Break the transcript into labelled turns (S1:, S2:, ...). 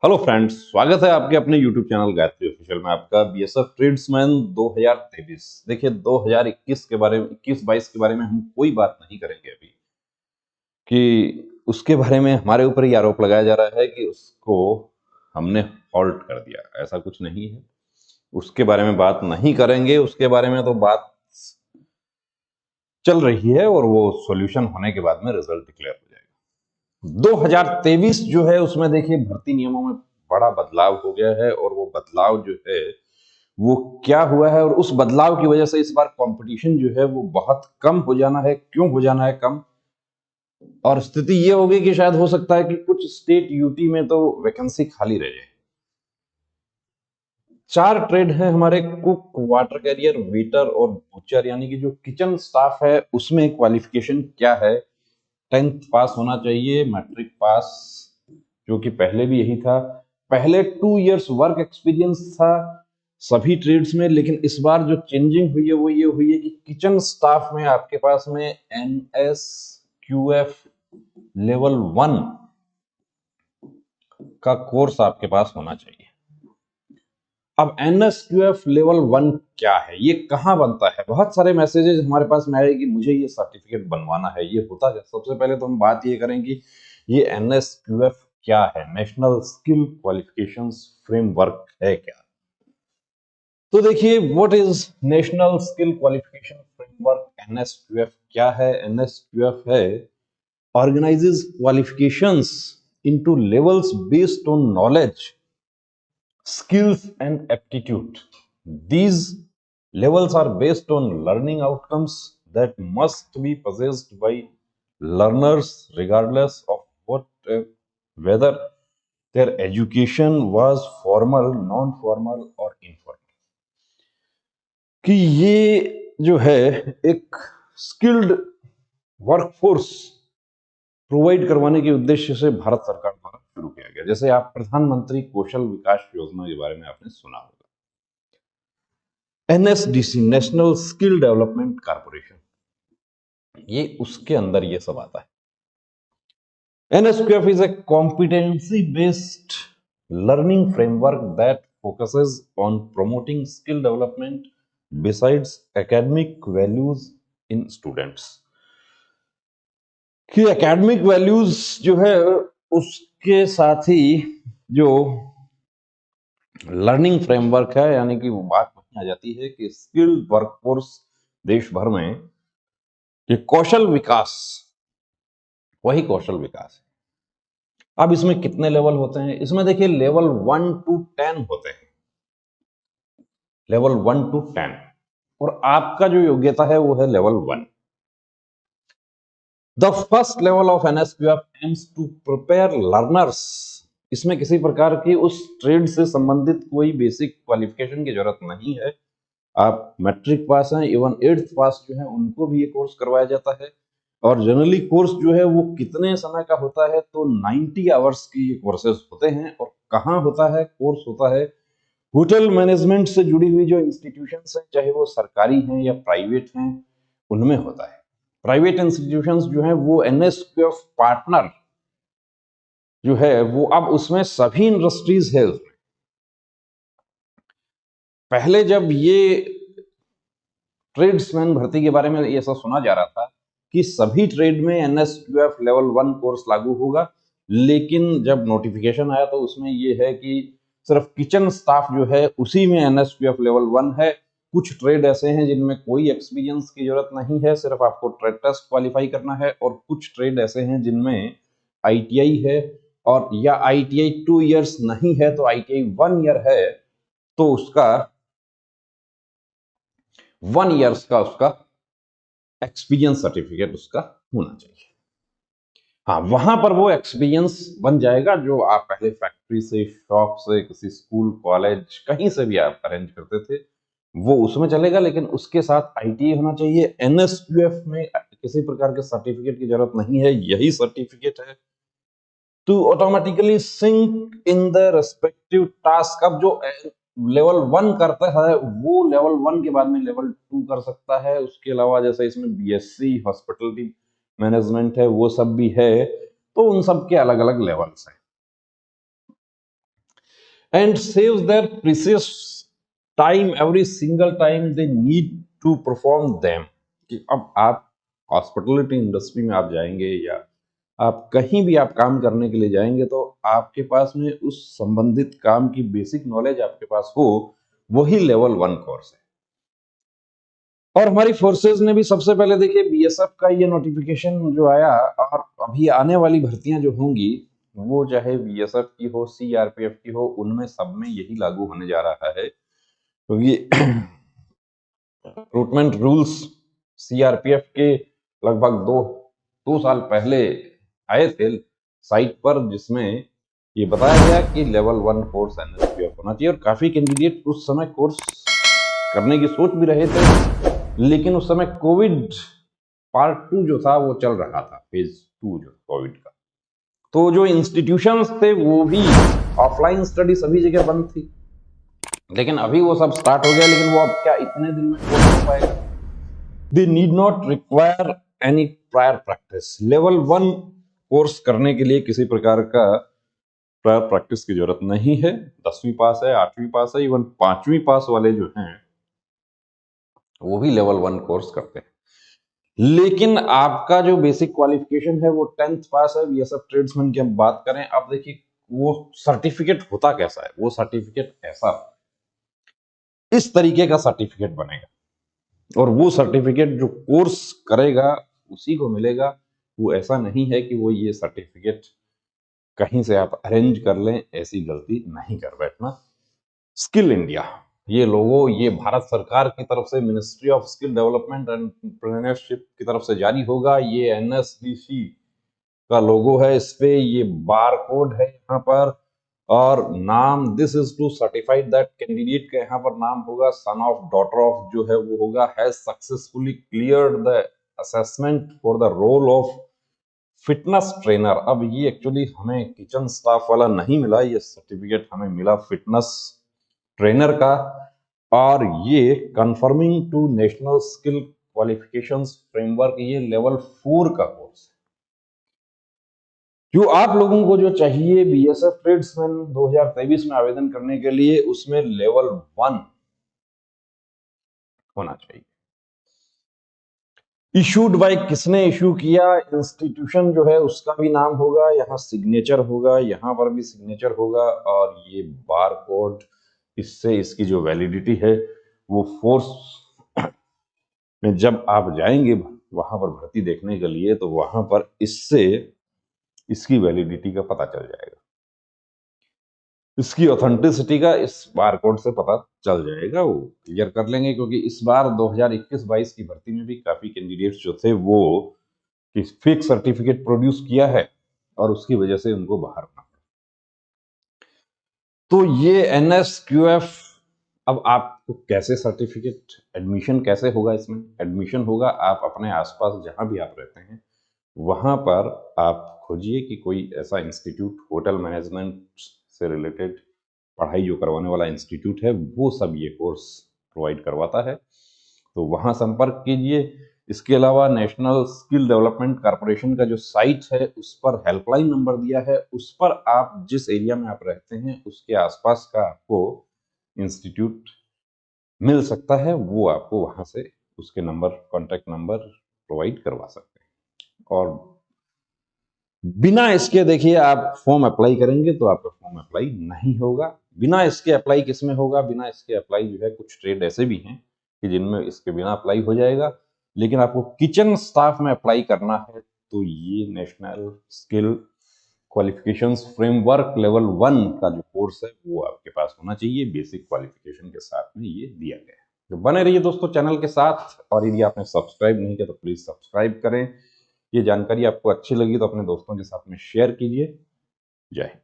S1: Hello friends, स्वागत है आपके अपने यूट्यूब चैनल गायत्री ऑफिशियल में। आपका बीएसएफ ट्रेड्समैन 2023। देखिए 2021 के बारे में 21-22 के बारे में हम कोई बात नहीं करेंगे अभी, कि उसके बारे में हमारे ऊपर ही आरोप लगाया जा रहा है कि उसको हमने हॉल्ट कर दिया। ऐसा कुछ नहीं है, उसके बारे में बात नहीं करेंगे। उसके बारे में तो बात चल रही है और वो सॉल्यूशन होने के बाद में रिजल्ट डिक्लेयर हो जाएगा। 2023 जो है उसमें देखिए भर्ती नियमों में बड़ा बदलाव हो गया है, और वो बदलाव जो है वो क्या हुआ है, और उस बदलाव की वजह से इस बार कंपटीशन जो है वो बहुत कम हो जाना है। क्यों हो जाना है कम? और स्थिति ये होगी कि शायद हो सकता है कि कुछ स्टेट यूटी में तो वैकेंसी खाली रह जाए। 4 ट्रेड है हमारे: कुक, वाटर कैरियर, वेटर और बूचर। यानी कि जो किचन स्टाफ है उसमें क्वालिफिकेशन क्या है? 10th पास होना चाहिए, मैट्रिक पास, जो कि पहले भी यही था। पहले 2 इयर्स वर्क एक्सपीरियंस था सभी ट्रेड्स में, लेकिन इस बार जो चेंजिंग हुई है वो ये हुई है कि किचन स्टाफ में आपके पास में NSQF लेवल 1 का कोर्स आपके पास होना चाहिए। अब NSQF लेवल 1 क्या है, ये कहां बनता है? बहुत सारे मैसेजेस हमारे पास में आए कि मुझे ये सर्टिफिकेट बनवाना है। ये होता क्या? सबसे पहले तो हम बात ये करें कि ये NSQF क्या है, नेशनल स्किल क्वालिफिकेशंस फ्रेमवर्क है क्या। तो देखिए, what is national skill qualification framework? NSQF क्या है? NSQF है organizes qualifications into levels based on knowledge, skills and aptitude. These levels are based on learning outcomes that must be possessed by learners regardless of whether their education was formal, non-formal or informal. कि ये जो है एक skilled workforce provide करवाने के उद्देश्य से भारत सरकार द्वारा शुरू किया गया। जैसे आप प्रधानमंत्री कौशल विकास योजना के बारे में आपने सुना होगा, NSDC, national skill development corporation, ये उसके अंदर ये सब आता है। NSQF is a competency based learning framework that focuses on promoting skill development besides academic values in students। कि एकेडमिक वैल्यूज जो है उसके साथ ही जो लर्निंग फ्रेमवर्क है, यानी कि वो बात वहीं आ जाती है कि स्किल्ड वर्कफोर्स देश भर में ये कौशल विकास, वही कौशल विकास है। अब इसमें कितने लेवल होते हैं? इसमें देखिए लेवल 1 to 10 होते हैं, लेवल 1 to 10, और आपका जो योग्यता है वो है level 1। The first level of NSQF aims to prepare learners। इसमें किसी प्रकार की उस ट्रेड से संबंधित कोई बेसिक क्वालिफिकेशन की जरूरत नहीं है। आप मैट्रिक पास हैं, इवन 8th पास जो है उनको भी ये कोर्स करवाया जाता है। और जनरली कोर्स जो है वो कितने समय का होता है? तो 90 आवर्स की ये कोर्सेज होते हैं। और कहाँ होता है कोर्स? होता है होटल मैनेजमेंट से जुड़ी हुई जो इंस्टीट्यूशंस हैं, चाहे वो सरकारी हैं या प्राइवेट हैं, उनमें होता है। प्राइवेट इंस्टीट्यूशंस जो हैं वो NSQF पार्टनर जो है वो अब उसमें सभी इंडस्ट्रीज है उसमें। पहले जब ये ट्रेड्समैन भर्ती के बारे में ऐसा सुना जा रहा था कि सभी ट्रेड में NSQF लेवल 1 कोर्स लागू होगा, लेकिन जब नोटिफिकेशन आया तो उसमें ये है कि सिर्फ किचन स्टाफ जो है उसी में NSQF लेवल 1 है। कुछ ट्रेड ऐसे हैं जिनमें कोई एक्सपीरियंस की जरूरत नहीं है, सिर्फ आपको ट्रेड टेस्ट क्वालिफाई करना है। और कुछ ट्रेड ऐसे हैं जिनमें ITI है, और या ITI 2 इयर्स नहीं है तो ITI 1 ईयर है, तो उसका 1 इयर्स का उसका एक्सपीरियंस सर्टिफिकेट उसका होना चाहिए। हाँ, वहां पर वो एक्सपीरियंस बन जाएगा जो आप पहले फैक्ट्री से, शॉप से, किसी स्कूल, कॉलेज, कहीं से भी आप अरेंज करते थे, वो उसमें चलेगा। लेकिन उसके साथ ITI होना चाहिए। NSQF में किसी प्रकार के सर्टिफिकेट की जरूरत नहीं है, यही सर्टिफिकेट है to automatically sync in the respective task. अब जो लेवल 1 करता है वो लेवल 1 के बाद में लेवल 2 कर सकता है। उसके अलावा जैसे इसमें BSc हॉस्पिटलिटी मैनेजमेंट है, वो सब भी है, तो उन सब के अलग अलग लेवल्स हैं। and saves their precious time every single time they need to perform them। कि अब आप हॉस्पिटलिटी इंडस्ट्री में आप जाएंगे या आप कहीं भी आप काम करने के लिए जाएंगे तो आपके पास में उस संबंधित काम की बेसिक नॉलेज आपके पास हो, वही लेवल 1 कोर्स है। और हमारी फोर्सेस ने भी सबसे पहले देखिए बीएसएफ का ये नोटिफिकेशन जो आया, और अभी आने वाली भर्तियां जो होंगी वो चाहे बीएसएफ की हो, सीआरपीएफ की हो, उनमें सब में यही लागू होने जा रहा है, क्योंकि रिक्रूटमेंट रूल्स सीआरपीएफ के लगभग दो साल पहले आए थे साइट पर, जिसमें ये बताया गया कि लेवल 1 कोर्स एनएसक्यूएफ होना चाहिए। और काफी कैंडिडेट उस समय कोर्स करने की सोच भी रहे थे, लेकिन उस समय कोविड पार्ट 2 जो था वो चल रहा था, फेज 2 जो कोविड का, तो जो इंस्टीट्यूशंस थे वो भी ऑफलाइन स्टडी सभी जगह बंद थी। लेकिन अभी वो सब स्टार्ट हो गया, लेकिन वो अब क्या इतने दिन में कोर्स हो पाएगा? They need not require any prior practice. Level 1 course करने के लिए किसी प्रकार का प्रायर प्रैक्टिस की जरूरत नहीं है। 10वीं पास है, 8वीं पास है, इवन 5वीं पास वाले जो हैं वो भी लेवल 1 कोर्स करते हैं। लेकिन आपका जो बेसिक क्वालिफिकेशन है वो 10th पास है। बीएसएफ ट्रेड्समैन की हम बात करें, आप देखिए वो सर्टिफिकेट होता कैसा है। वो सर्टिफिकेट ऐसा इस तरीके का सर्टिफिकेट बनेगा, और वो सर्टिफिकेट जो कोर्स करेगा उसी को मिलेगा। वो ऐसा नहीं है कि वो ये सर्टिफिकेट कहीं से आप अरेंज कर लें, ऐसी गलती नहीं कर बैठना। स्किल इंडिया ये लोगो ये भारत सरकार की तरफ से ministry of skill development and entrepreneurship की तरफ से जारी होगा। ये एनएसडीसी का लोगो है, इस पे ये बार कोड है यहाँ पर, और नाम this is to certified that candidate का यहाँ पर नाम होगा सन ऑफ डॉटर ऑफ जो है वो होगा has successfully cleared the assessment for the role of fitness trainer. अब ये एक्चुअली हमें किचन स्टाफ वाला नहीं मिला, ये सर्टिफिकेट हमें मिला फिटनेस ट्रेनर का, और ये conforming to national skill qualifications framework, ये लेवल 4 का कोर्स है। जो आप लोगों को जो चाहिए बीएसएफ ट्रेड्समैन 2023 में आवेदन करने के लिए, उसमें लेवल 1 होना चाहिए। इशूड बाय किसने इशू किया, इंस्टीट्यूशन जो है उसका भी नाम होगा, यहाँ सिग्नेचर होगा, यहाँ पर भी सिग्नेचर होगा, और ये बार कोड, इससे इसकी जो वैलिडिटी है वो फोर्स में जब आप जाएंगे वहां पर भर्ती देखने के लिए, तो वहां पर इससे इसकी वैलिडिटी का पता चल जाएगा, इसकी ऑथेंटिसिटी का इस बार कोड से पता चल जाएगा। वो क्लियर कर लेंगे, क्योंकि इस बार 2021-22 की भर्ती में भी काफी कैंडिडेट्स जो थे वो फेक सर्टिफिकेट प्रोड्यूस किया है, और उसकी वजह से उनको बाहर होना। तो ये एनएसक्यूएफ, अब आपको कैसे सर्टिफिकेट एडमिशन कैसे होगा? इसमें एडमिशन होगा आप अपने आसपास जहां भी आप रहते हैं वहां पर आप खोजिए कि कोई ऐसा इंस्टीट्यूट, होटल मैनेजमेंट से रिलेटेड पढ़ाई जो करवाने वाला इंस्टीट्यूट है वो सब ये कोर्स प्रोवाइड करवाता है, तो वहां संपर्क कीजिए। इसके अलावा नेशनल स्किल डेवलपमेंट कॉर्पोरेशन का जो साइट है उस पर हेल्पलाइन नंबर दिया है, उस पर आप जिस एरिया में आप रहते हैं उसके आसपास का आपको इंस्टीट्यूट मिल सकता है, वो आपको वहां से उसके नंबर, कॉन्टैक्ट नंबर प्रोवाइड करवा सकते हैं। और बिना इसके देखिए आप फॉर्म अप्लाई करेंगे तो आपका फॉर्म अप्लाई नहीं होगा। बिना इसके अप्लाई किसमें होगा? बिना इसके अप्लाई जो है कुछ ट्रेड ऐसे भी हैं कि जिनमें इसके बिना अप्लाई हो जाएगा, लेकिन आपको किचन स्टाफ में अप्लाई करना है तो ये national skill qualifications framework level 1 का जो कोर्स है वो आपके पास होना चाहिए। बेसिक क्वालिफिकेशन के साथ में ये दिया गया है। तो बने रहिए दोस्तों चैनल के साथ, और यदि आपने सब्सक्राइब नहीं किया तो प्लीज सब्सक्राइब करें। ये जानकारी आपको अच्छी लगी तो अपने दोस्तों के साथ में शेयर कीजिए। जय हिंद।